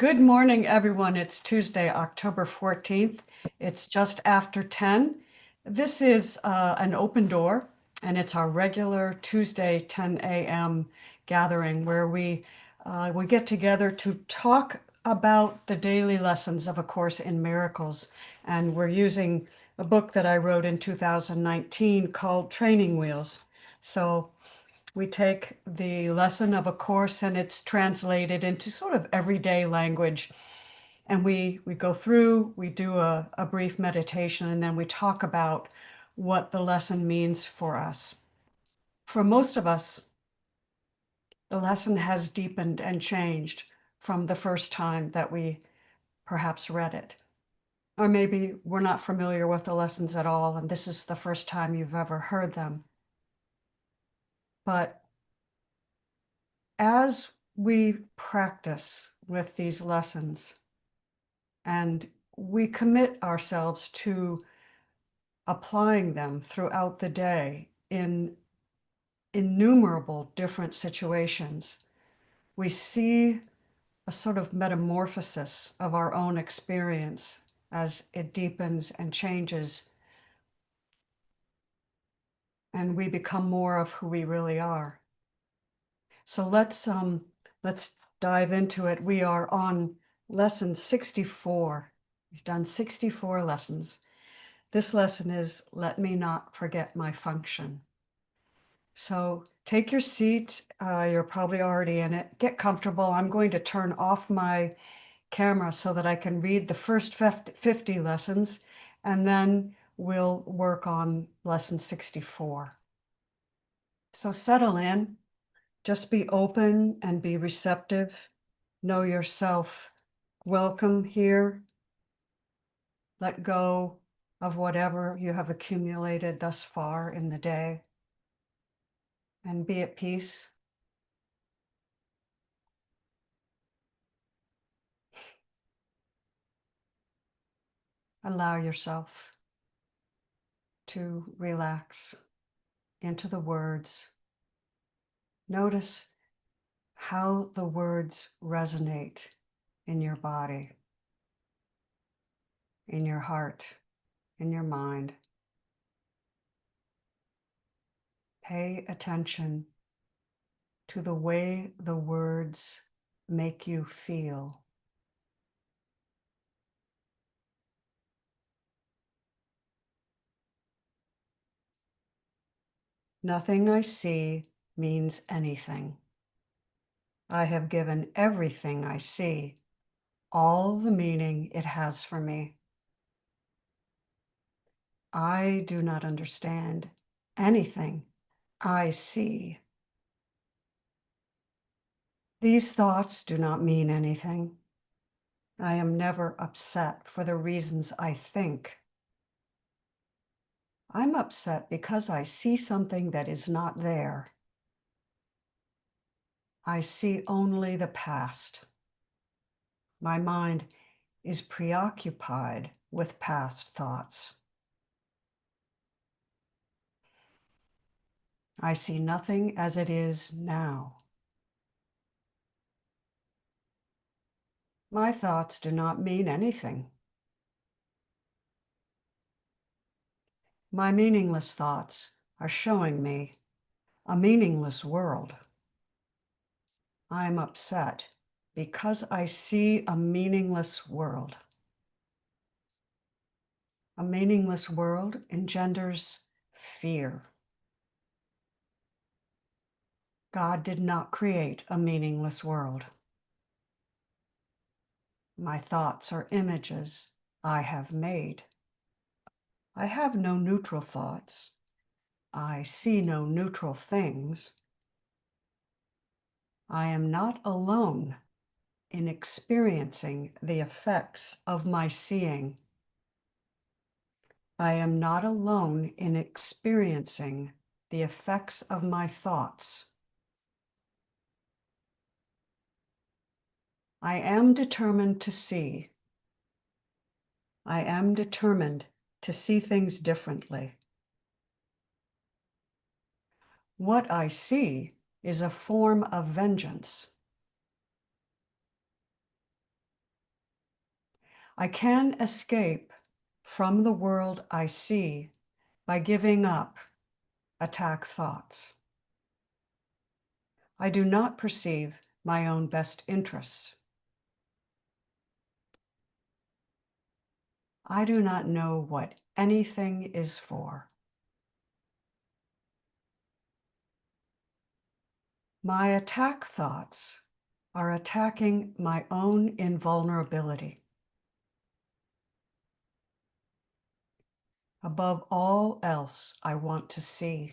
Good morning, everyone. It's Tuesday, October 14th. It's just after 10. This is an open door, and it's our regular Tuesday 10 a.m. gathering where we get together to talk about the daily lessons of A Course in Miracles. And we're using a book that I wrote in 2019 called Training Wheels. So we take the lesson of A Course and it's translated into sort of everyday language. And we go through, we do a brief meditation, and then we talk about what the lesson means for us. For most of us, the lesson has deepened and changed from the first time that we perhaps read it. Or maybe we're not familiar with the lessons at all, and this is the first time you've ever heard them. But as we practice with these lessons and we commit ourselves to applying them throughout the day in innumerable different situations, we see a sort of metamorphosis of our own experience as it deepens and changes, and we become more of who we really are. So let's dive into it. We are on lesson 64. We've done 64 lessons. This lesson is Let Me Not Forget My Function. So take your seat. You're probably already in it. Get comfortable. I'm going to turn off my camera so that I can read the first 50 lessons, and then we'll work on lesson 64. So settle in. Just be open and be receptive. Know yourself. Welcome here. Let go of whatever you have accumulated thus far in the day and be at peace. Allow yourself to relax into the words. Notice how the words resonate in your body, in your heart, in your mind. Pay attention to the way the words make you feel. Nothing I see means anything. I have given everything I see all the meaning it has for me. I do not understand anything I see. These thoughts do not mean anything. I am never upset for the reasons I think. I'm upset because I see something that is not there. I see only the past. My mind is preoccupied with past thoughts. I see nothing as it is now. My thoughts do not mean anything. My meaningless thoughts are showing me a meaningless world. I am upset because I see a meaningless world. A meaningless world engenders fear. God did not create a meaningless world. My thoughts are images I have made. I have no neutral thoughts. I see no neutral things. I am not alone in experiencing the effects of my seeing. I am not alone in experiencing the effects of my thoughts. I am determined to see. I am determined to see things differently. What I see is a form of vengeance. I can escape from the world I see by giving up attack thoughts. I do not perceive my own best interests. I do not know what anything is for. My attack thoughts are attacking my own invulnerability. Above all else, I want to see.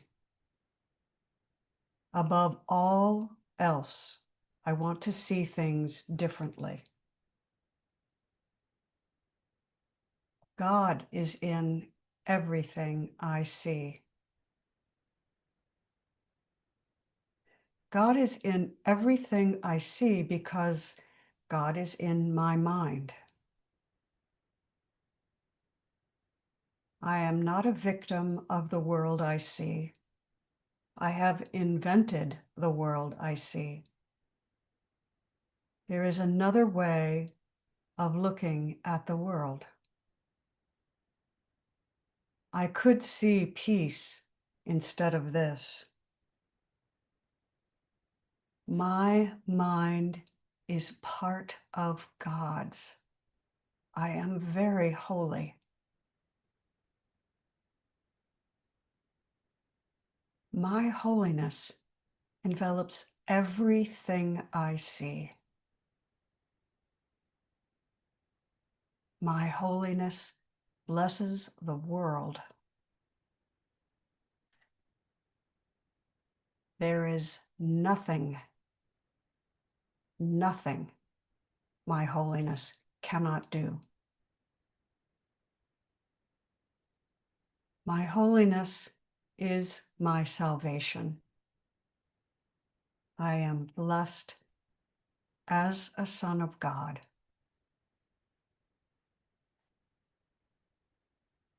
Above all else, I want to see things differently. God is in everything I see. God is in everything I see because God is in my mind. I am not a victim of the world I see. I have invented the world I see. There is another way of looking at the world. I could see peace instead of this. My mind is part of God's. I am very holy. My holiness envelops everything I see. My holiness blesses the world. There is nothing my holiness cannot do. My holiness is my salvation. I am blessed as a son of God.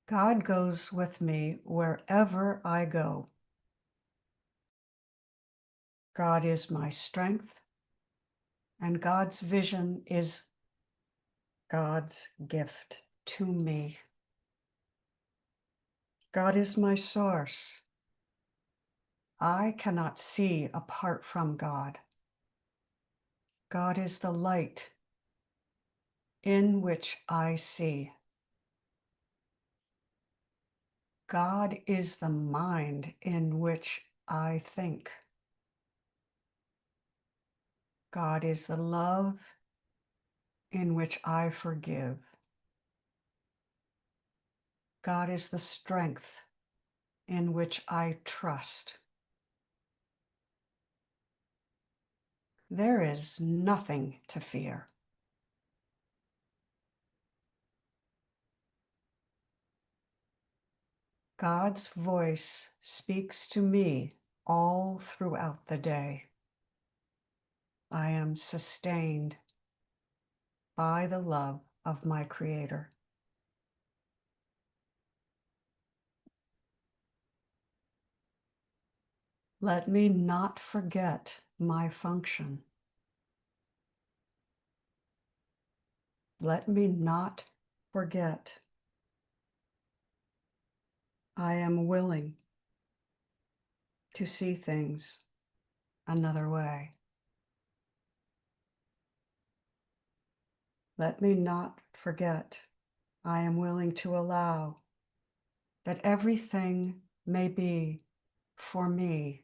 God goes with me wherever I go. God is my strength, and God's vision is God's gift to me. God is my source. I cannot see apart from God. God is the light in which I see. God is the mind in which I think. God is the love in which I forgive. God is the strength in which I trust. There is nothing to fear. God's voice speaks to me all throughout the day. I am sustained by the love of my Creator. Let me not forget my function. Let me not forget. I am willing to see things another way. Let me not forget. I am willing to allow that everything may be for me.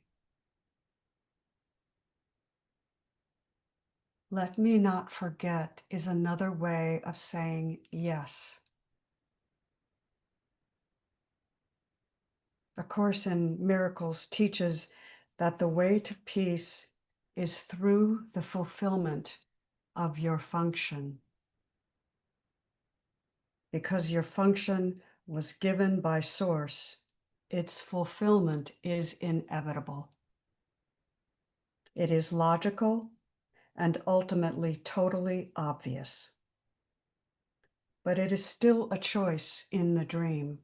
Let me not forget is another way of saying yes. A Course in Miracles teaches that the way to peace is through the fulfillment of your function. Because your function was given by Source, its fulfillment is inevitable. It is logical and ultimately totally obvious. But it is still a choice in the dream.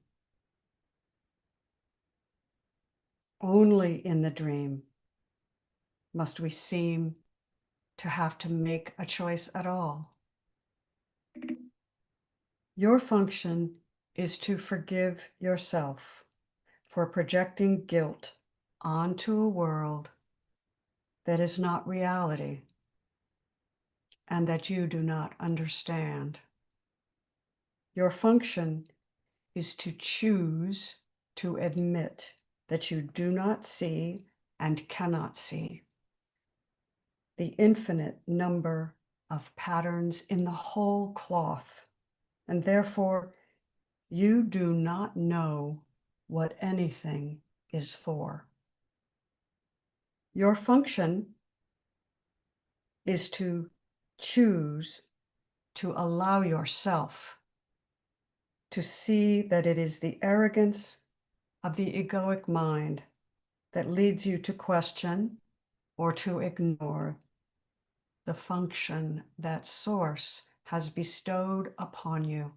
Only in the dream must we seem to have to make a choice at all. Your function is to forgive yourself for projecting guilt onto a world that is not reality and that you do not understand. Your function is to choose to admit that you do not see and cannot see the infinite number of patterns in the whole cloth, and therefore you do not know what anything is for. Your function is to choose to allow yourself to see that it is the arrogance of the egoic mind that leads you to question or to ignore the function that Source has bestowed upon you.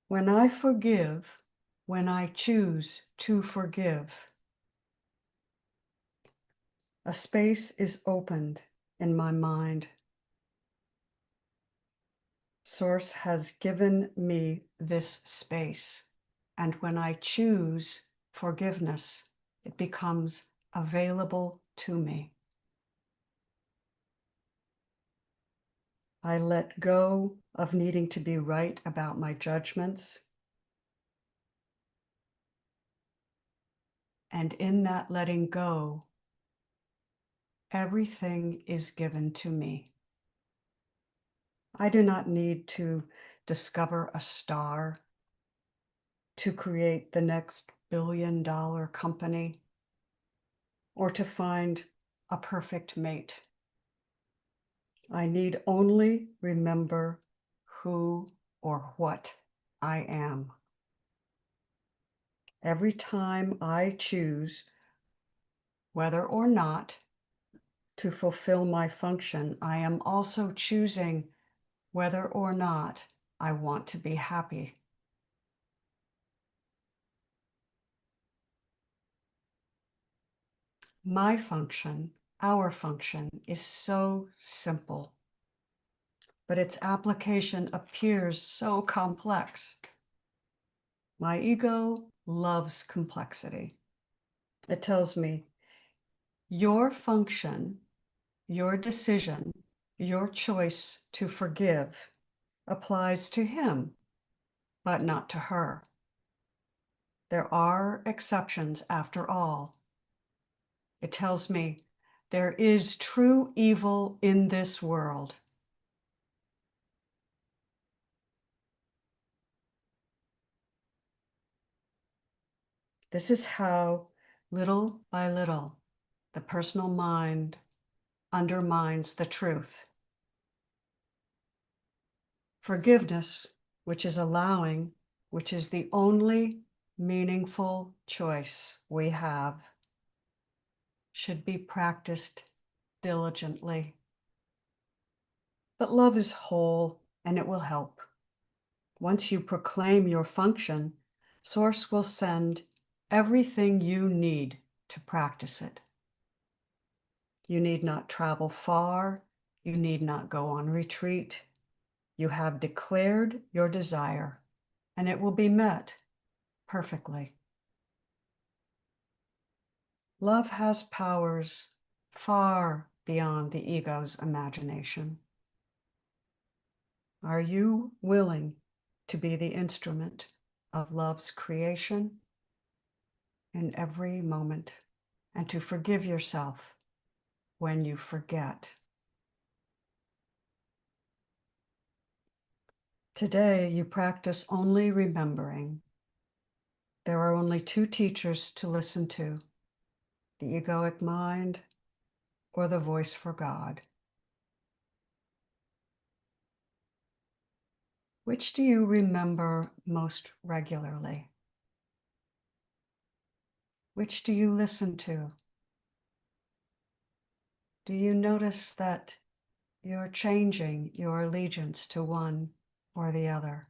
When I forgive, when I choose to forgive, a space is opened in my mind. Source has given me this space, and when I choose forgiveness, it becomes available to me. I let go of needing to be right about my judgments. And in that letting go, everything is given to me. I do not need to discover a star, to create the next billion-dollar company, or to find a perfect mate. I need only remember who or what I am. Every time I choose whether or not to fulfill my function, I am also choosing whether or not I want to be happy. My function, our function, is so simple, but its application appears so complex. My ego loves complexity. It tells me, your function, your decision, your choice to forgive applies to him, but not to her. There are exceptions after all. It tells me there is true evil in this world. This is how, little by little, the personal mind undermines the truth. Forgiveness, which is allowing, which is the only meaningful choice we have, should be practiced diligently. But love is whole, and it will help. Once you proclaim your function, Source will send everything you need to practice it. You need not travel far. You need not go on retreat. You have declared your desire, and it will be met perfectly. Love has powers far beyond the ego's imagination. Are you willing to be the instrument of love's creation in every moment, and to forgive yourself when you forget? Today, you practice only remembering. There are only two teachers to listen to, the egoic mind or the voice for God. Which do you remember most regularly? Which do you listen to? Do you notice that you're changing your allegiance to one or the other?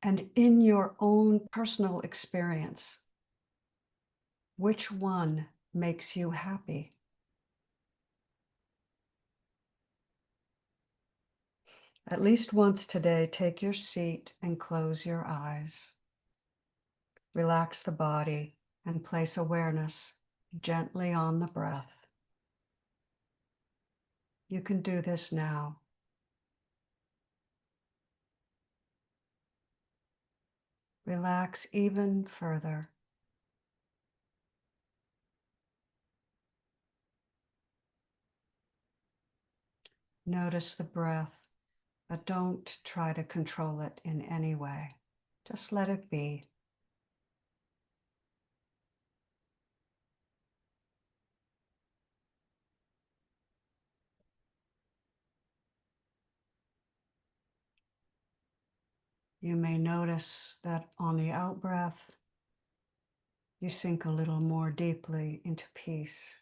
And in your own personal experience, which one makes you happy? At least once today, take your seat and close your eyes. Relax the body and place awareness gently on the breath. You can do this now. Relax even further. Notice the breath, but don't try to control it in any way. Just let it be. You may notice that on the out-breath, you sink a little more deeply into peace.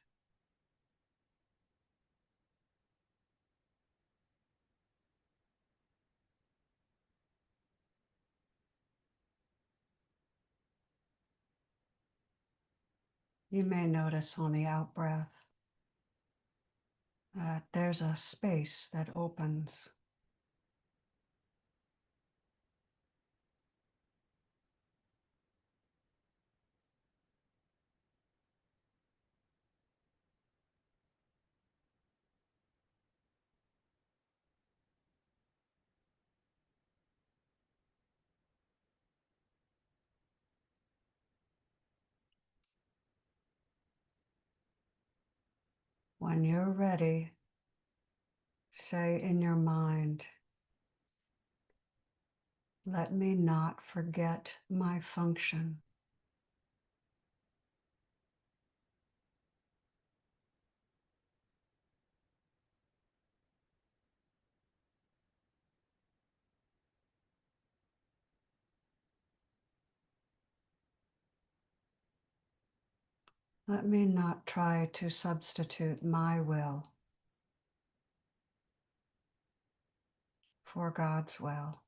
You may notice on the out-breath that there's a space that opens. When you're ready, say in your mind, "Let me not forget my function." Let me not try to substitute my will for God's will,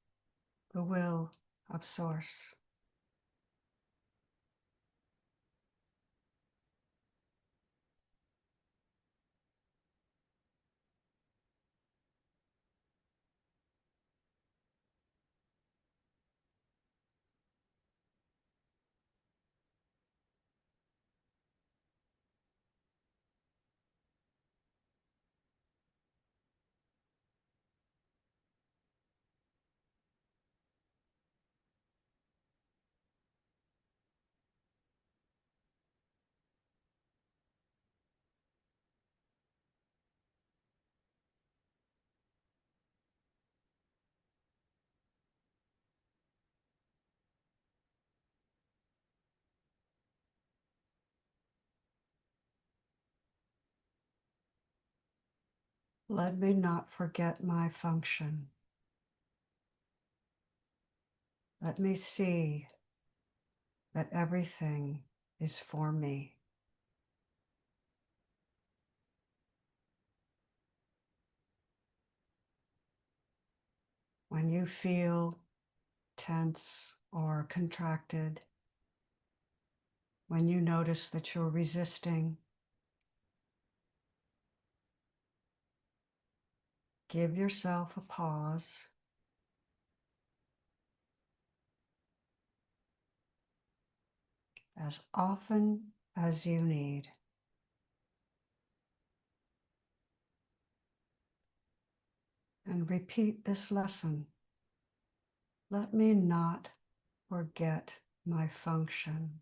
the will of Source. Let me not forget my function. Let me see that everything is for me. When you feel tense or contracted, when you notice that you're resisting, give yourself a pause. As often as you need. And repeat this lesson. Let me not forget my function.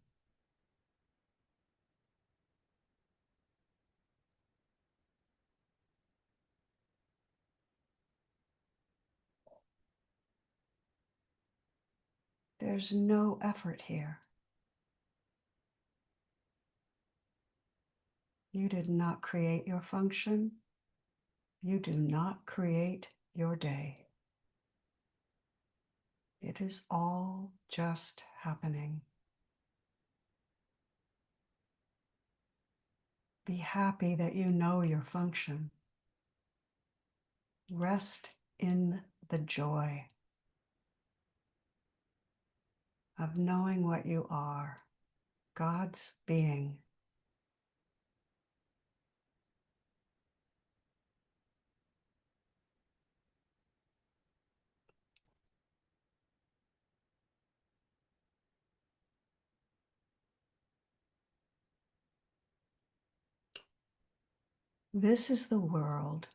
There's no effort here. You did not create your function. You do not create your day. It is all just happening. Be happy that you know your function. Rest in the joy of knowing what you are, God's being. This is the world.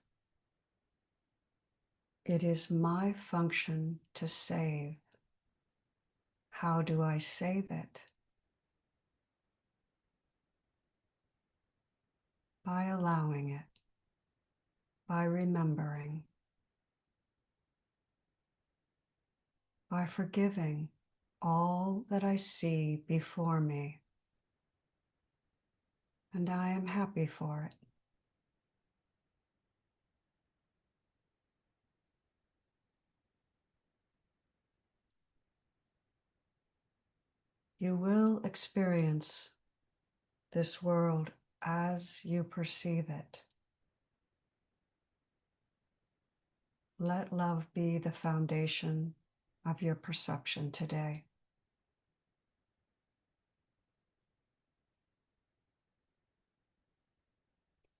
It is my function to save. How do I save it? By allowing it, by remembering, by forgiving all that I see before me. And I am happy for it. You will experience this world as you perceive it. Let love be the foundation of your perception today.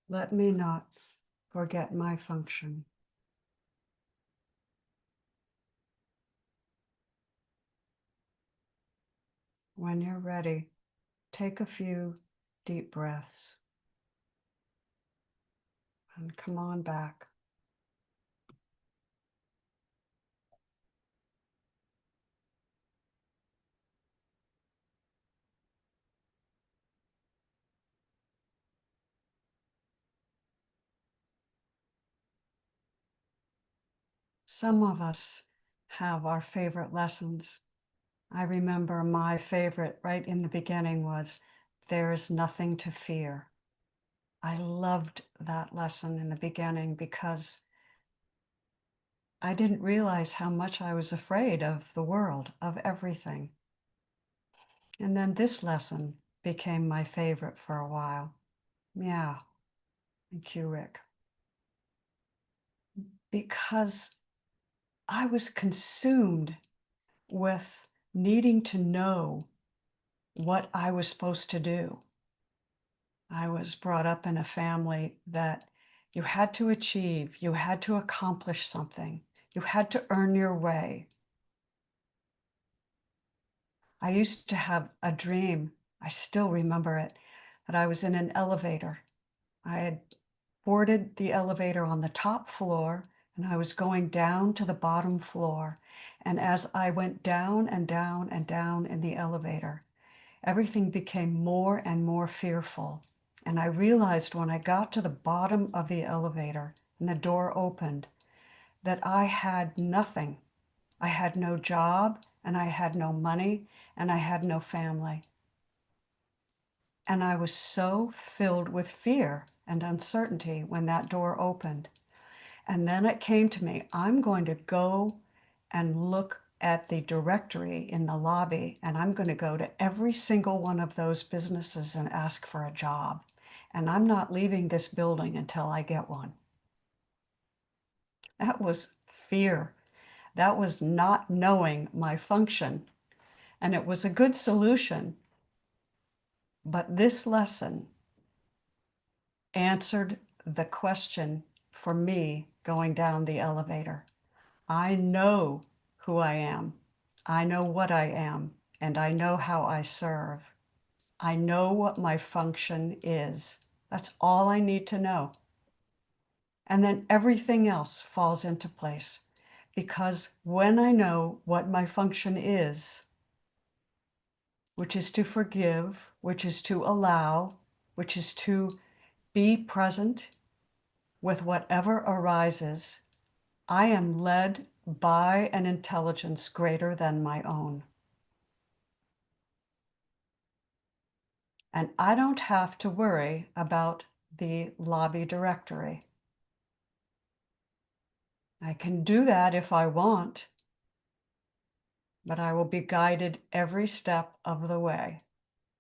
Let me not forget my function. When you're ready, take a few deep breaths and come on back. Some of us have our favorite lessons. I remember my favorite right in the beginning was, "There is nothing to fear." I loved that lesson in the beginning because I didn't realize how much I was afraid of the world, of everything. And then this lesson became my favorite for a while. Yeah, thank you, Rick. Because I was consumed with needing to know what I was supposed to do. I was brought up in a family that you had to achieve, you had to accomplish something, you had to earn your way. I used to have a dream, I still remember it, that I was in an elevator. I had boarded the elevator on the top floor and I was going down to the bottom floor. And as I went down and down and down in the elevator, everything became more and more fearful. And I realized when I got to the bottom of the elevator and the door opened that I had nothing. I had no job and I had no money and I had no family. And I was so filled with fear and uncertainty when that door opened. And then it came to me, I'm going to go and look at the directory in the lobby, and I'm going to go to every single one of those businesses and ask for a job. And I'm not leaving this building until I get one. That was fear. That was not knowing my function. And it was a good solution. But this lesson answered the question for me going down the elevator. I know who I am. I know what I am, and I know how I serve. I know what my function is. That's all I need to know. And then everything else falls into place. Because when I know what my function is, which is to forgive, which is to allow, which is to be present with whatever arises, I am led by an intelligence greater than my own. And I don't have to worry about the lobby directory. I can do that if I want, but I will be guided every step of the way,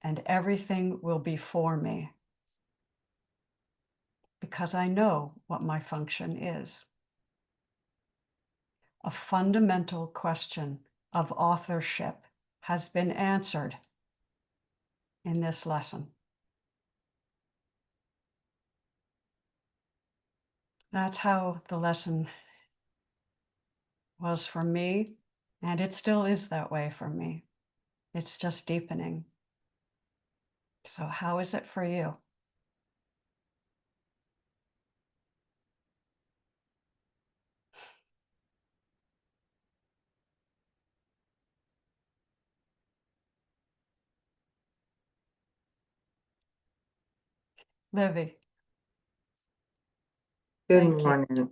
and everything will be for me because I know what my function is. A fundamental question of authorship has been answered in this lesson. That's how the lesson was for me, and it still is that way for me. It's just deepening. So how is it for you? Livy. Good Thank you. morning.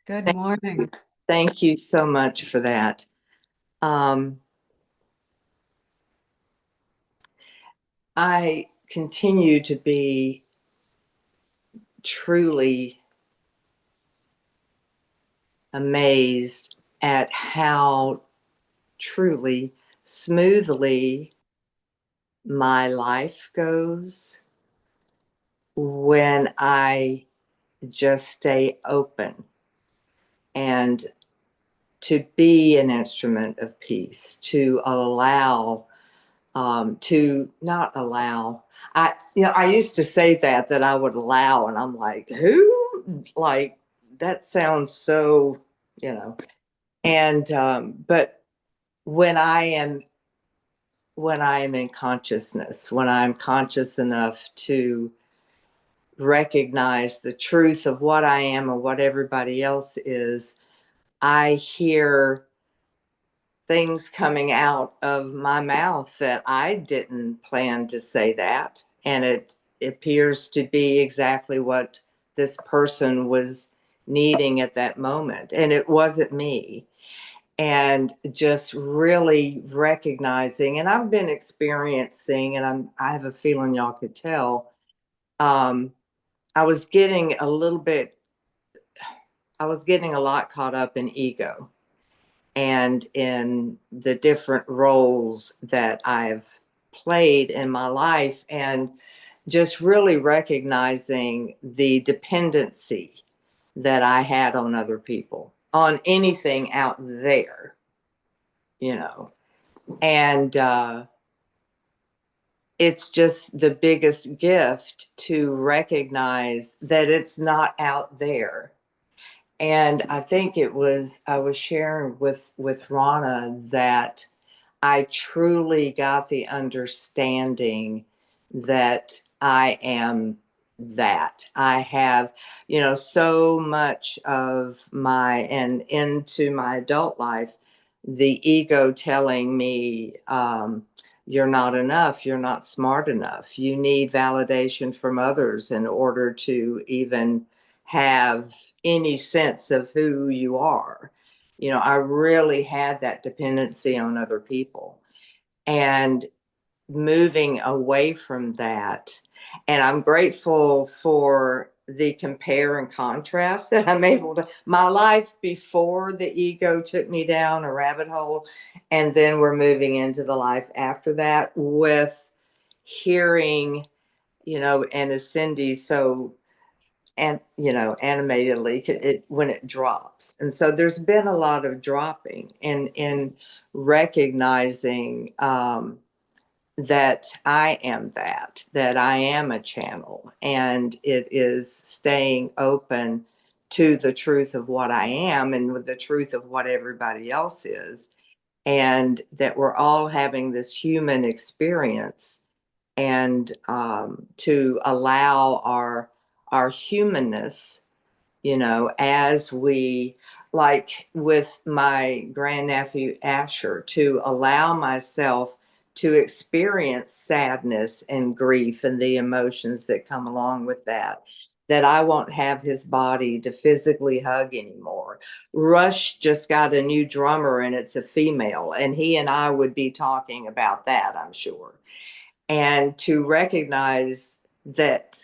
Good Thank, morning. thank you so much for that. Um, I continue to be truly amazed at how truly smoothly my life goes when I just stay open and to be an instrument of peace, to allow to not allow. I used to say that I would allow, and I'm like, who? Like that sounds so, you know. And but when I am when I am in consciousness, when I'm conscious enough to recognize the truth of what I am and what everybody else is, I hear things coming out of my mouth that I didn't plan to say that. And it appears to be exactly what this person was needing at that moment. And it wasn't me. And just really recognizing, and I've been experiencing, and I have a feeling y'all could tell, um, I was getting a little bit, I was getting a lot caught up in ego and in the different roles that I've played in my life, and just really recognizing the dependency that I had on other people, on anything out there, you know. And it's just the biggest gift to recognize that it's not out there. And I think I was sharing with Rana that I truly got the understanding that I am that. I have, so much of my, and into my adult life, the ego telling me, you're not enough, you're not smart enough, you need validation from others in order to even have any sense of who you are. I really had that dependency on other people, and moving away from that. And I'm grateful for the compare and contrast that I'm able to, my life before the ego took me down a rabbit hole. And then we're moving into the life after that with hearing, and as Cindy so and animatedly when it drops. And so there's been a lot of dropping and in recognizing that I am that I am a channel, and it is staying open to the truth of what I am and with the truth of what everybody else is, and that we're all having this human experience, and to allow our humanness, as we, like with my grandnephew Asher, to allow myself to experience sadness and grief and the emotions that come along with that I won't have his body to physically hug anymore. Rush just got a new drummer, and it's a female, and he and I would be talking about that, I'm sure. And to recognize that,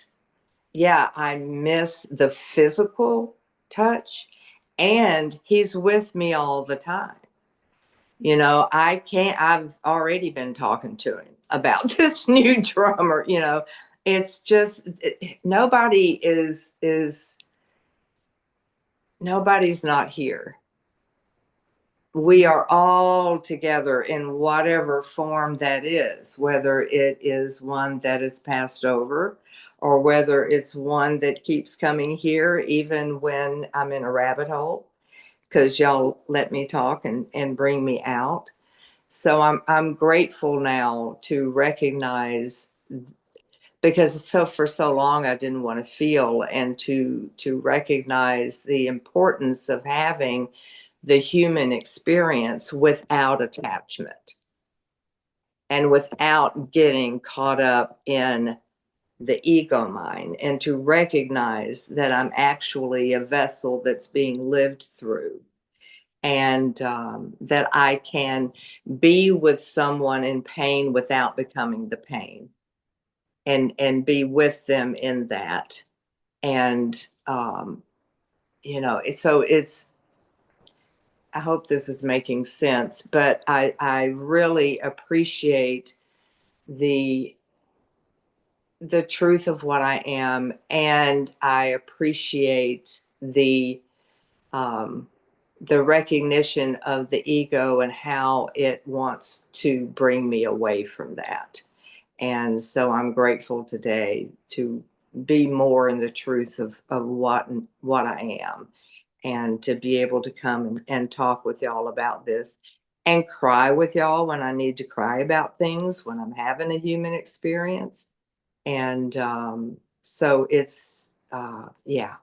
yeah, I miss the physical touch, and he's with me all the time. I can't, I've already been talking to him about this new drummer. It's just nobody nobody's not here. We are all together in whatever form that is, whether it is one that is passed over or whether it's one that keeps coming here even when I'm in a rabbit hole, because y'all let me talk and bring me out. So I'm grateful now to recognize, because so for so long I didn't want to feel, and to recognize the importance of having the human experience without attachment and without getting caught up in the ego mind, and to recognize that I'm actually a vessel that's being lived through, and that I can be with someone in pain without becoming the pain, and be with them in that. And so it's, I hope this is making sense, but I really appreciate the the truth of what I am, and I appreciate um, the recognition of the ego and how it wants to bring me away from that. And so I'm grateful today to be more in the truth of what I am, and to be able to come and talk with y'all about this, and cry with y'all when I need to cry about things, when I'm having a human experience. And so it's yeah,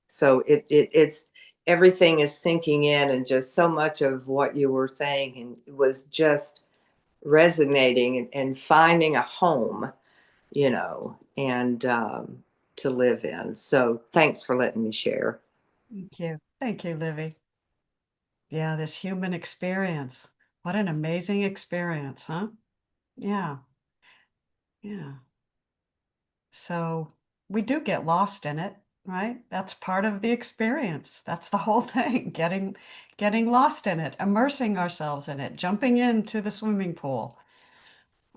so it's everything is sinking in, and just so much of what you were saying and was just resonating, and finding a home, and to live in. So thanks for letting me share. Thank you. Thank you, Livy. Yeah, this human experience. What an amazing experience, huh? Yeah, yeah. So we do get lost in it, right? That's part of the experience. That's the whole thing, getting lost in it, immersing ourselves in it, jumping into the swimming pool.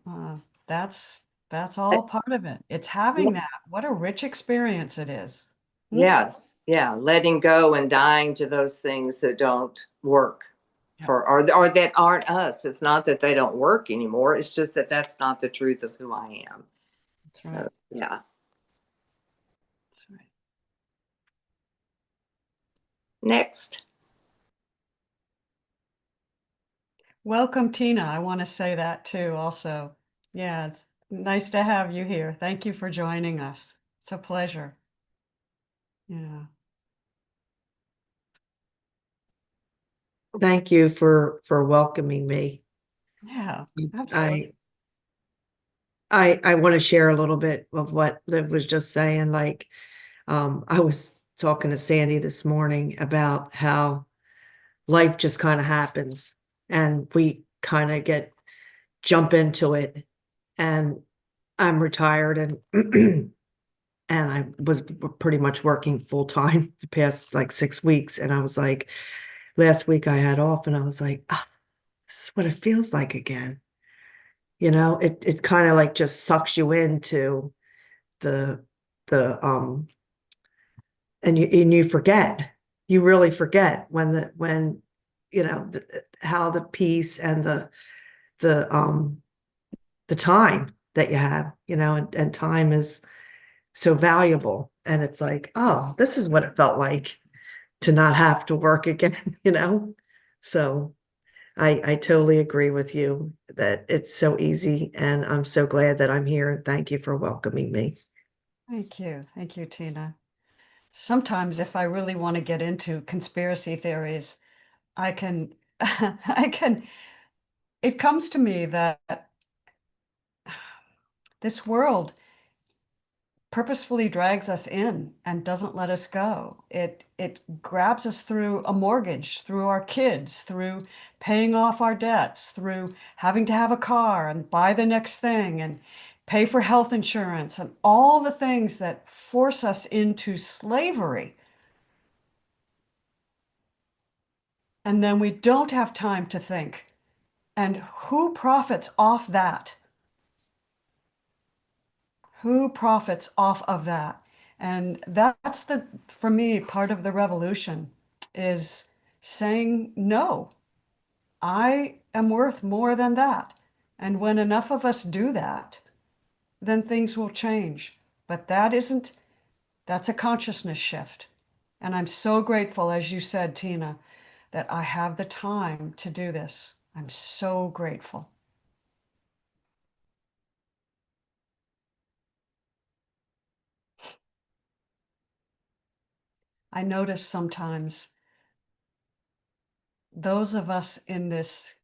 Uh, that's that's all part of it. It's having that. What a rich experience it is. Hmm? Yes, yeah, letting go and dying to those things that don't work Yep, for, or that aren't us. It's not that they don't work anymore. It's just that that's not the truth of who I am. that's right. So, yeah. That's right. Next. Welcome, Tina. I want to say that too, also. Yeah, it's nice to have you here. Thank you for joining us. It's a pleasure. Yeah. Thank you for welcoming me. Yeah, absolutely. I I want to share a little bit of what Liv was just saying. Like, I was talking to Sandy this morning about how life just kind of happens and we kind of get jump into it. And I'm retired and and I was pretty much working full time the past like 6 weeks. And I was like, last week I had off and I was like, ah, this is what it feels like again. It kind of like just sucks you into the the and you forget. You really forget when how the peace and the time that you have, and time is so valuable. And it's like, oh, this is what it felt like to not have to work again, you know? So I totally agree with you that it's so easy, and I'm so glad that I'm here. And thank you for welcoming me. Thank you. Thank you, Tina. Sometimes if I really want to get into conspiracy theories, I can, I can, it comes to me that this world purposefully drags us in and doesn't let us go. It grabs us through a mortgage, through our kids, through paying off our debts, through having to have a car and buy the next thing and pay for health insurance and all the things that force us into slavery. And then we don't have time to think. And who profits off that? Who profits off of that? And that's for me, part of the revolution is saying, no, I am worth more than that. And when enough of us do that, then things will change. But that's a consciousness shift. And I'm so grateful, as you said, Tina, that I have the time to do this. I'm so grateful. I notice sometimes those of us in this,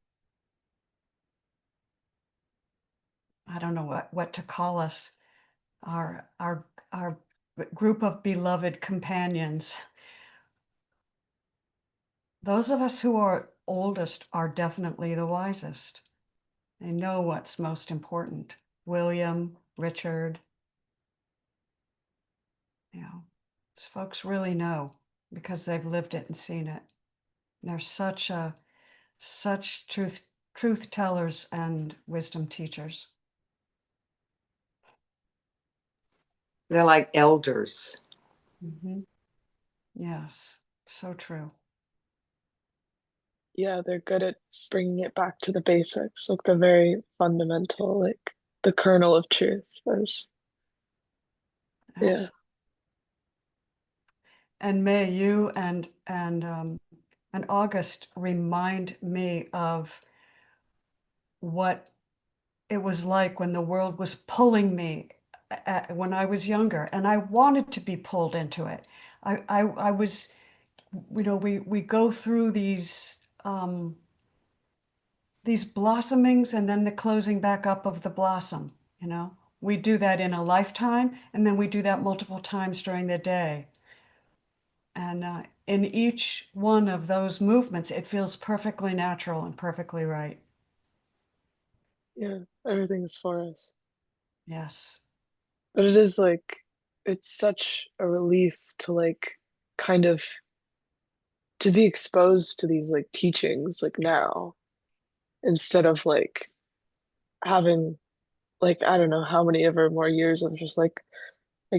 I don't know what to call us, our group of beloved companions. Those of us who are oldest are definitely the wisest. They know what's most important. William, Richard, these folks really know because they've lived it and seen it. They're such truth tellers and wisdom teachers. They're like elders. Mm-hmm. Yes, so true. Yeah, they're good at bringing it back to the basics, like the very fundamental, like the kernel of truth. Yeah. And may you and August remind me of what it was like when the world was pulling me when I was younger, and I wanted to be pulled into it. I was, we go through these blossomings and then the closing back up of the blossom. We do that in a lifetime, and then we do that multiple times during the day. And in each one of those movements, it feels perfectly natural and perfectly right. Yeah, everything is for us. Yes. But it is like, it's such a relief to like kind of to be exposed to these like teachings like now instead of like having like I don't know how many ever more years of just like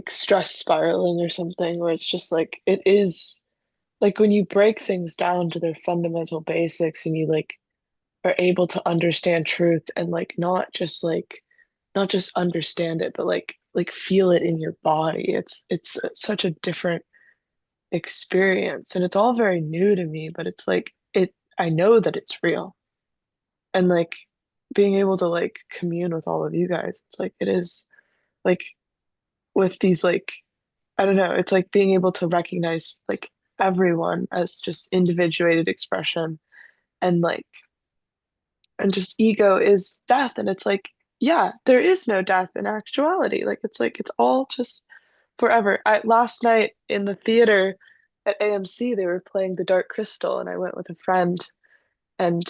stress spiraling or something where it's just like it is like when you break things down to their fundamental basics and you like are able to understand truth and not just understand it but like feel it in your body. It's such a different experience and it's all very new to me, but it's like it I know that it's real. And like being able to like commune with all of you guys, it's like it is like with these like I don't know, it's like being able to recognize like everyone as just individuated expression and like and just ego is death and it's like yeah, there is no death in actuality. Like it's all just forever. Last night in the theater at AMC they were playing The Dark Crystal and I went with a friend and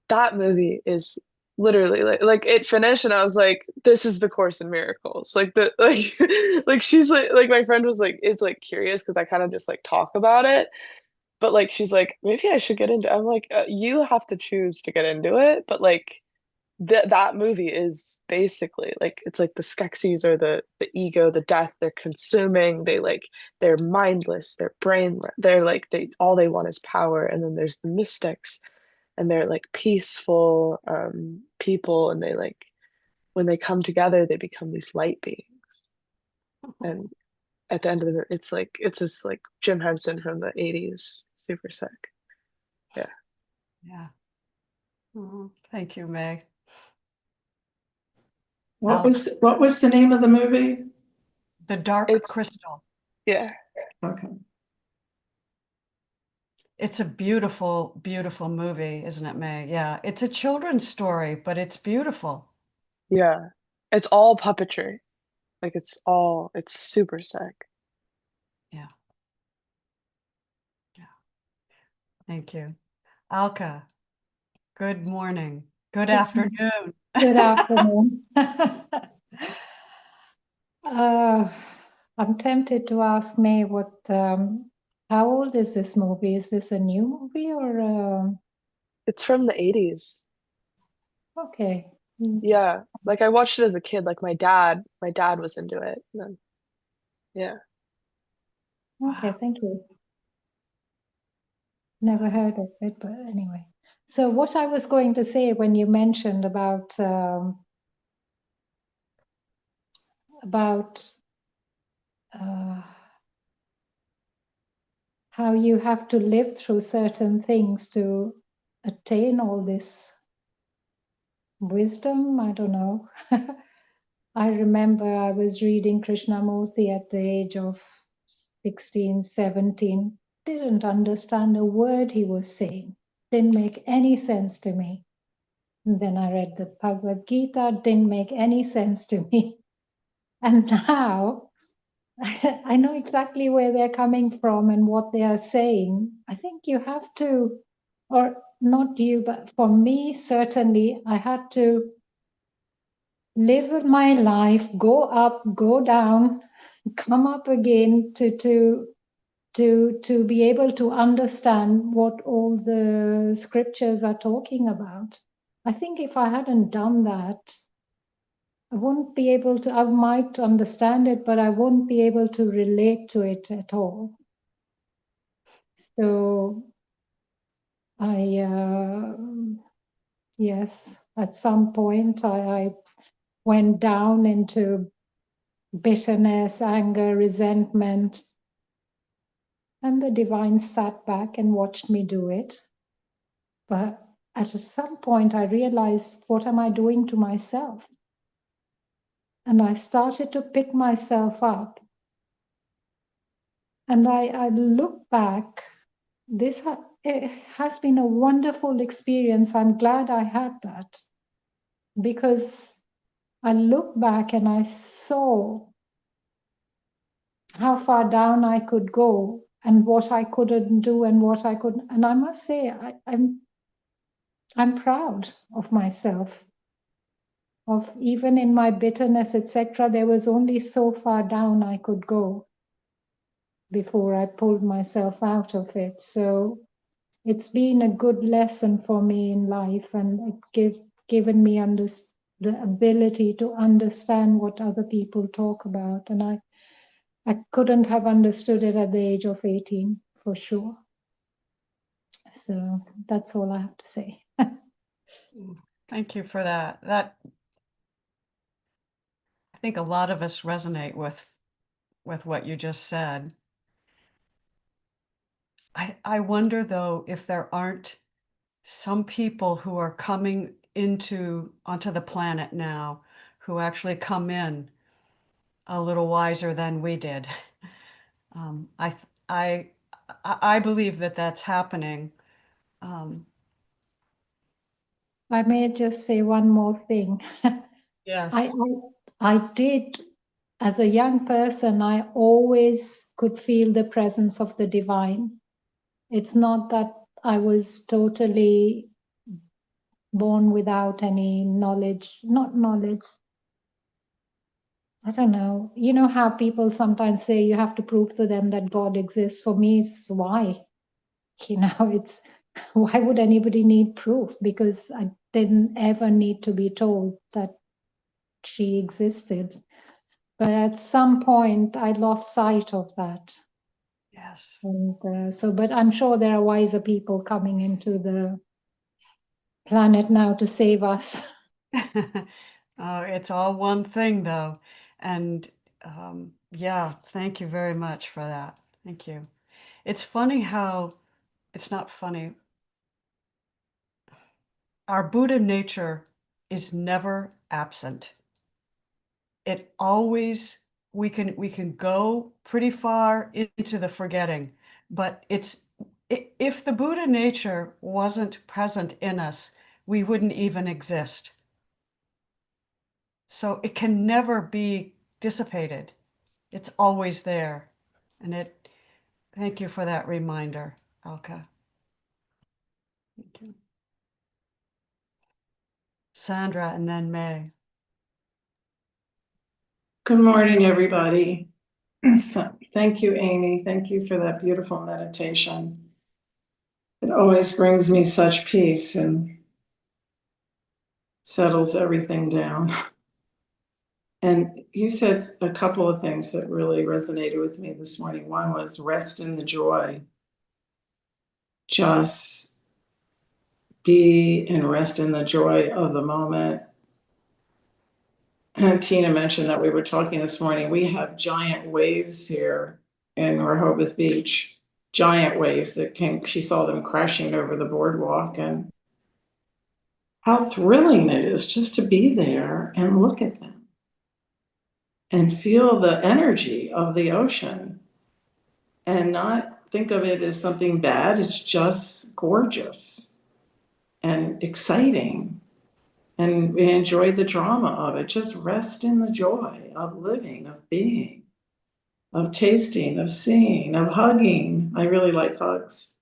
that movie is literally like it finished and I was like this is the Course in Miracles. Like the like like she's like my friend was like is like curious because I kind of just like talk about it but like she's like maybe I should get into I'm like you have to choose to get into it but like that movie is basically like it's like the Skeksis or the ego, the death. They're consuming. They're mindless. They're brainless. They're like they want is power. And then there's the mystics, and they're like peaceful people, and they like when they come together, they become these light beings. And at the end of it's this like Jim Henson from the '80s, super sick. Yeah. Yeah. Thank you, May. What was the name of the movie? The Dark It's Crystal. yeah. Okay. It's a beautiful, beautiful movie, isn't it, May? Yeah, it's a children's story, but it's beautiful. Yeah. It's all puppetry. Like it's super sick. Yeah. Yeah. Thank you. Alka, good morning. Good afternoon. Good afternoon. I'm tempted to ask May how old is this movie? Is this a new movie or It's from the '80s. okay? Yeah. Like I watched it as a kid. Like my dad was into it. And then, yeah. Okay, Wow. thank you. Never heard of it, but anyway. So what I was going to say when you mentioned about uh, how you have to live through certain things to attain all this wisdom, I don't know. I remember I was reading Krishnamurti at the age of 16, 17, didn't understand a word he was saying, didn't make any sense to me. And then I read the Bhagavad Gita, didn't make any sense to me. And now I know exactly where they're coming from and what they are saying. I think you have to, or not you, but for me, certainly, I had to live my life, go up, go down, come up again to be able to understand what all the scriptures are talking about. I think if I hadn't done that, I wouldn't be able to, I might understand it, but I wouldn't be able to relate to it at all. So yes, at some point I went down into bitterness, anger, resentment, and the divine sat back and watched me do it. But at some point, I realized, what am I doing to myself? And I started to pick myself up. And I look back, it has been a wonderful experience. I'm glad I had that, because I look back and I saw how far down I could go and what I couldn't do and what I could. And I must say, I'm proud of myself. Of even in my bitterness, etc., there was only so far down I could go before I pulled myself out of it. So it's been a good lesson for me in life, and given me the ability to understand what other people talk about. And I couldn't have understood it at the age of 18, for sure. So that's all I have to say. Thank you for that. I think a lot of us resonate with what you just said. I wonder though if there aren't some people who are coming onto the planet now who actually come in a little wiser than we did. Um, I I I believe that that's happening. Um, I may just say one more thing. yes. I did, as a young person, I always could feel the presence of the divine. It's not that I was totally born without any knowledge, not knowledge. I don't know. You know how people sometimes say you have to prove to them that God exists. For me, it's why. It's why would anybody need proof? Because I didn't ever need to be told that she existed. But at some point, I lost sight of that. Yes. And but I'm sure there are wiser people coming into the planet now to save us. It's all one thing though. And yeah, thank you very much for that. Thank you. It's funny how it's not funny. Our Buddha nature is never absent. It always, we can go pretty far into the forgetting, but if the Buddha nature wasn't present in us, we wouldn't even exist. So it can never be dissipated. It's always there. And thank you for that reminder, Alka. Thank you. Sandra and then May. Good morning, everybody. So, thank you, Amy. Thank you for that beautiful meditation. It always brings me such peace and settles everything down. And you said a couple of things that really resonated with me this morning. One was rest in the joy. Just be and rest in the joy of the moment. And Tina mentioned that we were talking this morning. We have giant waves here in Rehoboth Beach, giant waves that came. She saw them crashing over the boardwalk, and how thrilling it is just to be there and look at them and feel the energy of the ocean and not think of it as something bad. It's just gorgeous and exciting and we enjoy the drama of it. Just rest in the joy of living, of being, of tasting, of seeing, of hugging. I really like hugs.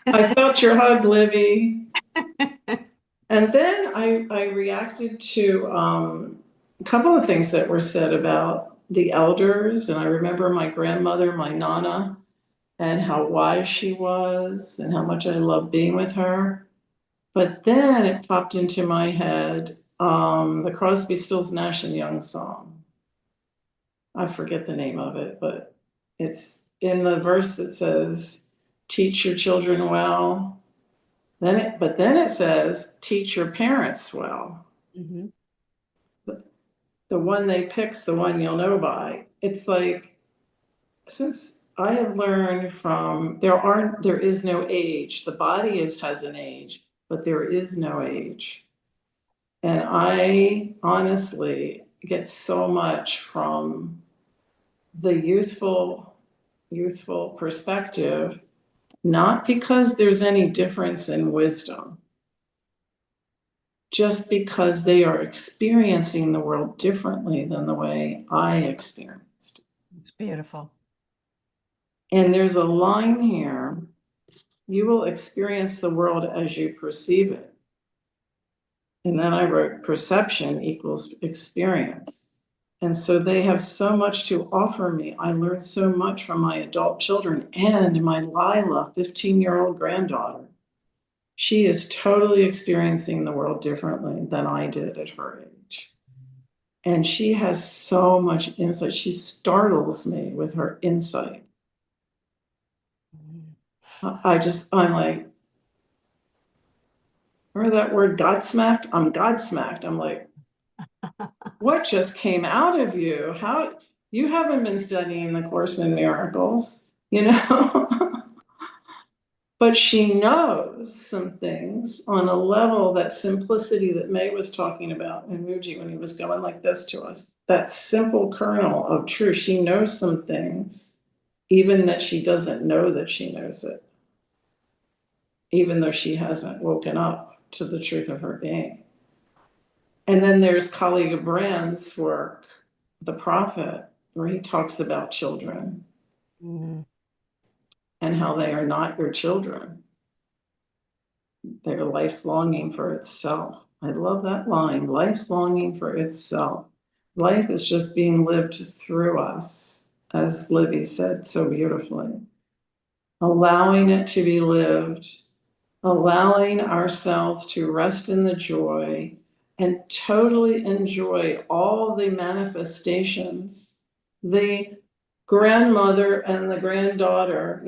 I felt your hug, Livy. And then I reacted to a couple of things that were said about the elders. And I remember my grandmother, my Nana, and how wise she was and how much I loved being with her. But then it popped into my head the Crosby, Stills, Nash and Young song. I forget the name of it, but it's in the verse that says, teach your children well. But then it says, teach your parents well. Mhm. The one they pick's the one you'll know by. It's like, since I have learned from there is no age. The body has an age, but there is no age. And I honestly get so much from the youthful perspective, not because there's any difference in wisdom, just because they are experiencing the world differently than the way I experienced. It's beautiful. And there's a line here, you will experience the world as you perceive it. And then I wrote perception equals experience. And so they have so much to offer me. I learned so much from my adult children and my Lila, 15-year-old granddaughter. She is totally experiencing the world differently than I did at her age. And she has so much insight. She startles me with her insight. I'm like, remember that word godsmacked? I'm godsmacked. I'm like, what just came out of you? How you haven't been studying the Course in Miracles, you know? But she knows some things on a level, that simplicity that May was talking about in Muji when he was going like this to us, that simple kernel of truth. She knows some things, even that she doesn't know that she knows it, even though she hasn't woken up to the truth of her being. And then there's Kali Brand's work, The Prophet, where he talks about children Mhm. and how they are not your children. Their life's longing for itself. I love that line, life's longing for itself. Life is just being lived through us, as Livy said so beautifully. Allowing it to be lived, allowing ourselves to rest in the joy and totally enjoy all the manifestations, the grandmother and the granddaughter,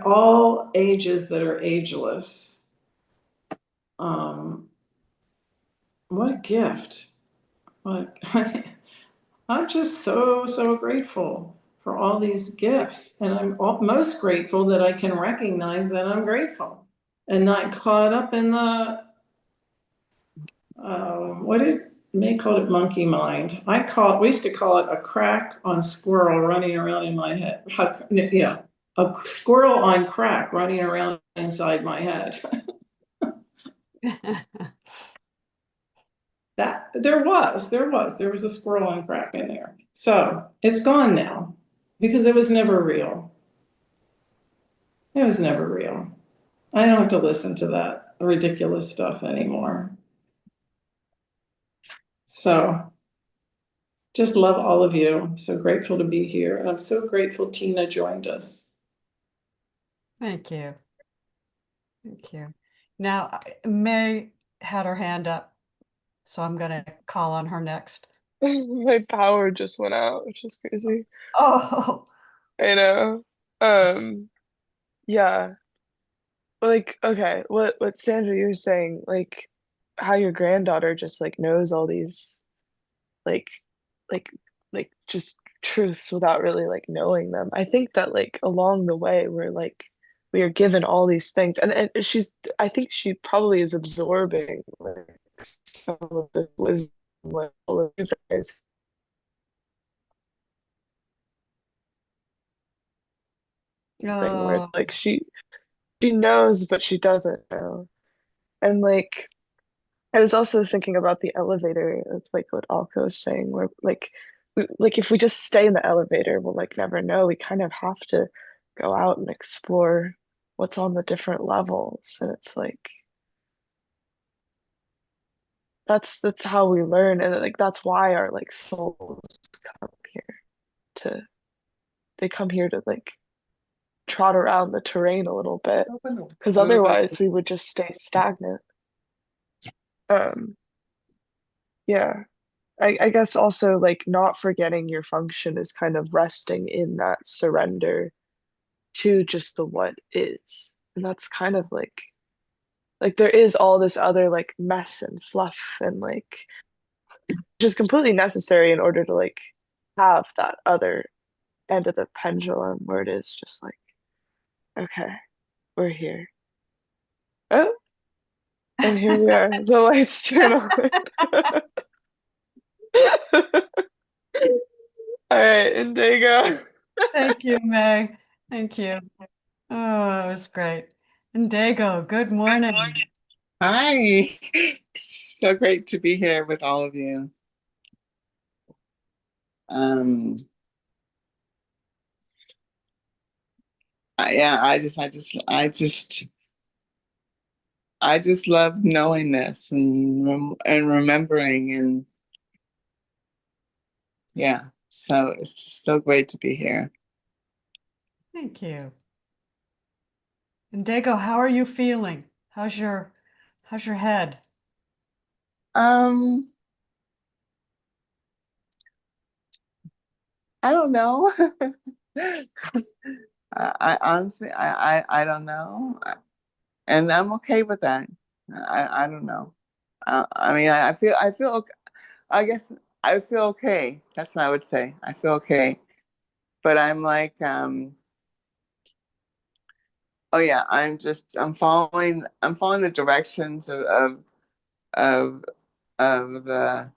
all ages that are ageless. What a gift. What I'm just so grateful for all these gifts. And I'm most grateful that I can recognize that I'm grateful and not caught up in the, what did May called it monkey mind. We used to call it a crack on squirrel running around in my head. Yeah, a squirrel on crack running around inside my head. That there was a squirrel on crack in there. So it's gone now because it was never real. It was never real. I don't have to listen to that ridiculous stuff anymore. So just love all of you. So grateful to be here. And I'm so grateful Tina joined us. Thank you. Thank you. Now, May had her hand up, so I'm going to call on her next. My power just went out, which is crazy. Oh, I know. Yeah. Like, okay, what Sandra, you're saying, like how your granddaughter just like knows all these like like just truths without really like knowing them. I think that like along the way we are given all these things, and I think she probably is absorbing like some of the wisdom like all of you guys thing where it's oh, like she knows but she doesn't know. And like I was also thinking about the elevator of like what Alka was saying, where like like if we just stay in the elevator, we'll like never know. We kind of have to go out and explore what's on the different levels. And it's like that's how we learn. And like that's why our like souls come here to they come here to like trot around the terrain a little bit. Because Little bit. otherwise we would just stay stagnant. Um, yeah. I guess also like not forgetting your function is kind of resting in that surrender to just the what is. And that's kind of like there is all this other like mess and fluff and like which is completely necessary in order to like have that other end of the pendulum where it is just like, okay, we're here. Oh, and here we are. The lights turn on. All right, Indigo. Thank you, May. Thank you. Oh, it was great. And Dago, good morning. Hi. So great to be here with all of you. Um, yeah, I just love knowing this and remembering, and yeah, so it's just so great to be here. Thank you. And Dago, how are you feeling? How's your head? Um, I don't know. I honestly, I don't know, and I'm okay with that. I don't know. I mean, I feel okay. I guess I feel okay. That's what I would say. I feel okay. But I'm like, oh yeah, I'm following the directions of of the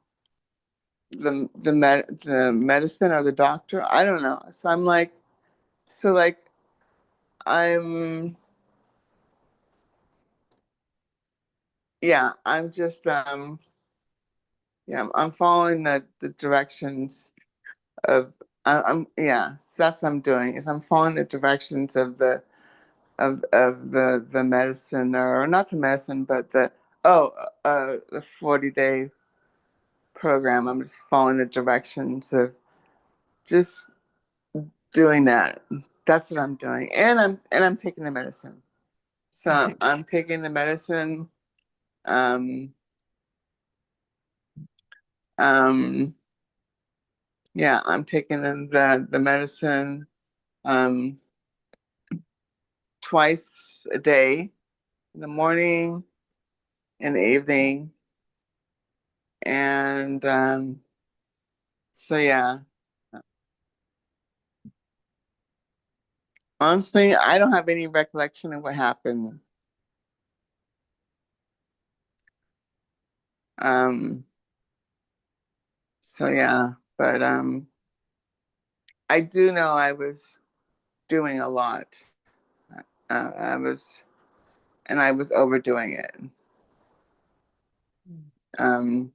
medicine or the doctor. I don't know. So I'm like, so like I'm yeah, I'm just yeah, I'm following the directions of I'm yeah, so that's what I'm doing is I'm following the directions of the medicine, or not the medicine, but the 40-day program. I'm just following the directions of just doing that. That's what I'm doing. And I'm taking the medicine. So I'm taking the medicine. Um um yeah, I'm taking the medicine um twice a day, in the morning and the evening. And so yeah. Honestly, I don't have any recollection of what happened. Um, so yeah, but I do know I was doing a lot. I was, and I was overdoing it. Um,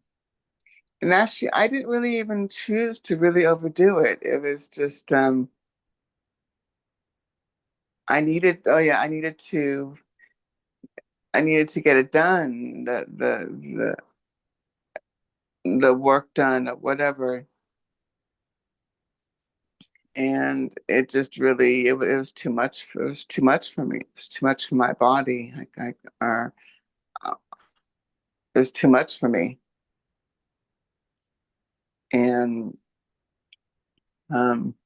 and actually, I didn't really even choose to really overdo it. It was just oh yeah, I needed to get it done, the work done, or whatever. And it just really it was too much. It was too much for me. It was too much for my body. Uh, it was too much for me. And um,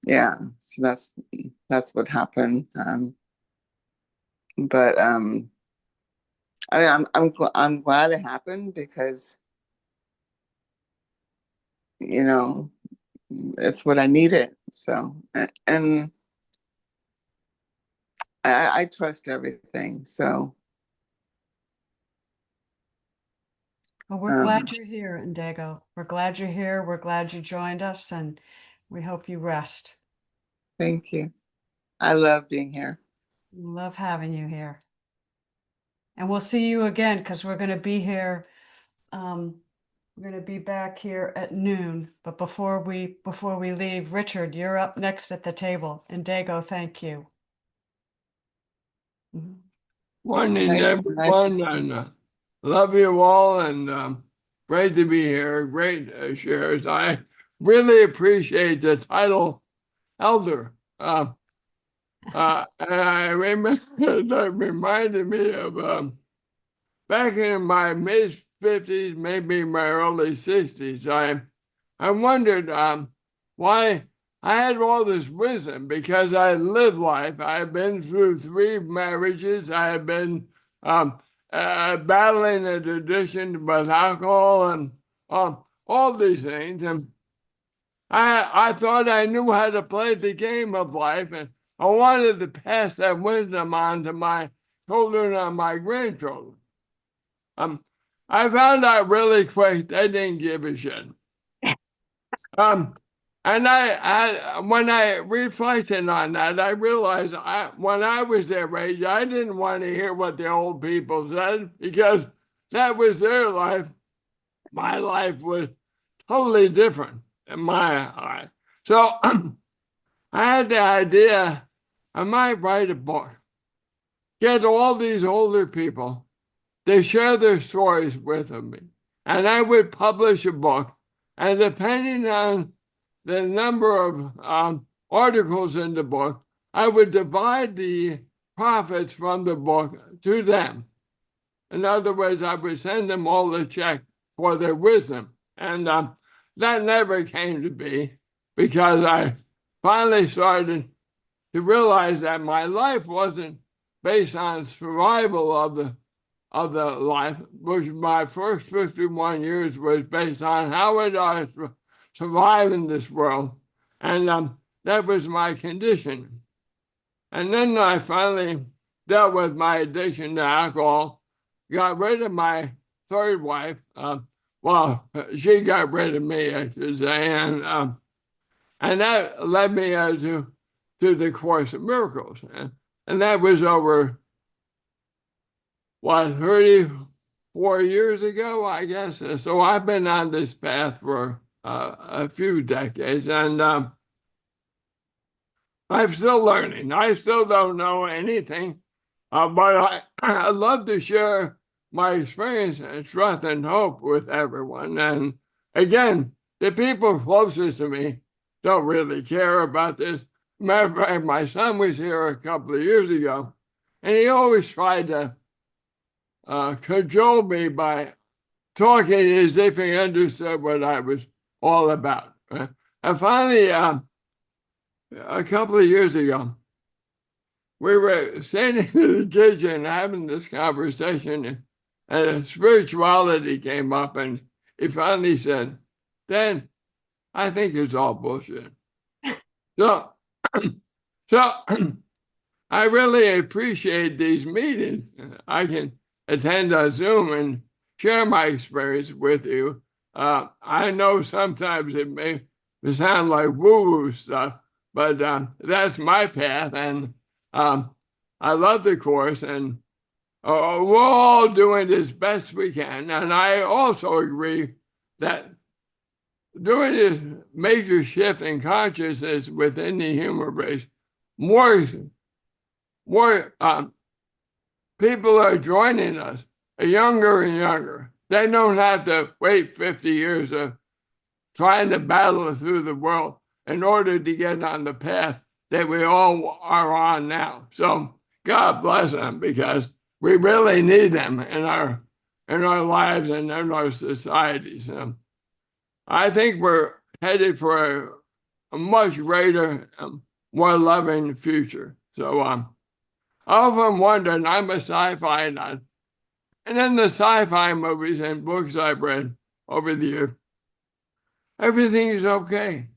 yeah, so that's what happened. But I mean, I'm glad it happened because you know it's what I needed. So and I trust everything. So Well, we're um, glad you're here, Dago. We're glad you're here. We're glad you joined us, and we hope you rest. thank you. I love being here. Love having you here. And we'll see you again because we're going to be here. We're going to be back here at noon. But before we leave, Richard, you're up next at the table. And Dago, thank you. Mhm. Morning, Nice to everyone, and love you all, and great to be here. Great shares. I really appreciate the title, Elder. And I remember that reminded me of back in my mid 50s, maybe my early 60s. I wondered why I had all this wisdom, because I lived life. I've been through 3 marriages. I have been battling an addiction with alcohol and all these things. And I thought I knew how to play the game of life, and I wanted to pass that wisdom on to my children and my grandchildren. I found out really quick they didn't give a shit. And when I reflected on that, I realized when I was their age, I didn't want to hear what the old people said, because that was their life. My life was totally different in my eye. So I had the idea, I might write a book, get all these older people, they share their stories with me, and I would publish a book, and depending on the number of articles in the book, I would divide the profits from the book to them. In other words, I would send them all a check for their wisdom. And that never came to be, because I finally started to realize that my life wasn't based on survival of the life, which my first 51 years was based on how would I survive in this world. And that was my condition. And then I finally dealt with my addiction to alcohol, got rid of my third wife. Well, she got rid of me, I should say. And that led me to the Course of Miracles. And that was over, 34 years ago, I guess. So I've been on this path for a few decades, and I'm still learning. I still don't know anything, but I love to share my experience and trust and hope with everyone. And again, the people closest to me don't really care about this. Matter of fact, my son was here a couple of years ago, and he always tried to cajole me by talking as if he understood what I was all about. And finally, a couple of years ago, we were sitting in the kitchen having this conversation, and spirituality came up, and he finally said, "Dan, I think it's all bullshit." So, so I really appreciate these meetings. I can attend on Zoom and share my experience with you. I know sometimes it may sound like woo-woo stuff, but that's my path, and I love the Course, and we're all doing as best we can. And I also agree that during this major shift in consciousness within the human race, more people are joining us, younger and younger. They don't have to wait 50 years of trying to battle through the world in order to get on the path that we all are on now. So God bless them, because we really need them in our lives and in our societies. I think we're headed for a much greater, more loving future. So I often wonder, and I'm a sci-fi nut, and in the sci-fi movies and books I've read over the years, everything is okay.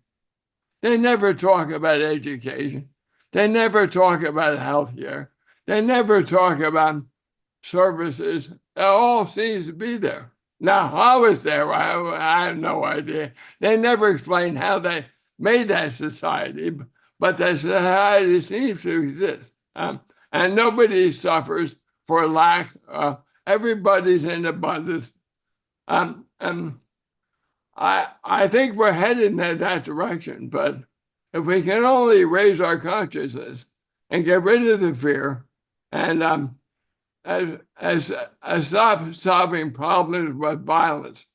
They never talk about education. They never talk about healthcare. They never talk about services. It all seems to be there. Now, how is there? I have no idea. They never explain how they made that society, but that society seems to exist. And nobody suffers for lack. Everybody's in abundance. And I think we're headed in that direction, but if we can only raise our consciousness and get rid of the fear and as stop solving problems with violence.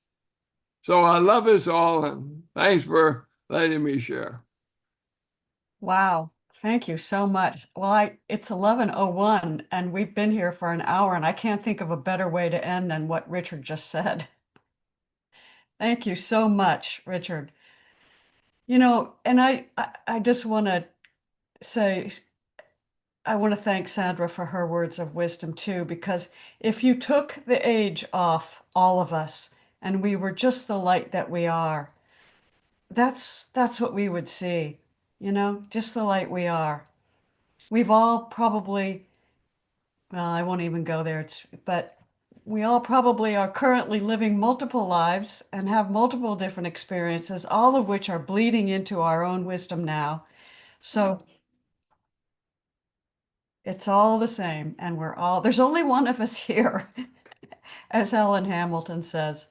So I love us all, and thanks for letting me share. Wow. Thank you so much. Well, it's 11:01 and we've been here for an hour and I can't think of a better way to end than what Richard just said. Thank you so much, Richard. And I just want to say, I want to thank Sandra for her words of wisdom too, because if you took the age off all of us and we were just the light that we are, that's what we would see, just the light we are. We've all probably, well, I won't even go there, but we all probably are currently living multiple lives and have multiple different experiences, all of which are bleeding into our own wisdom now. So it's all the same, and there's only one of us here, as Helen Hamilton says.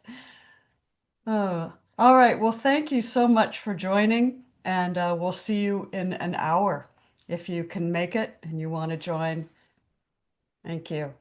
Oh, all right. Well, thank you so much for joining, and we'll see you in an hour if you can make it and you want to join. Thank you.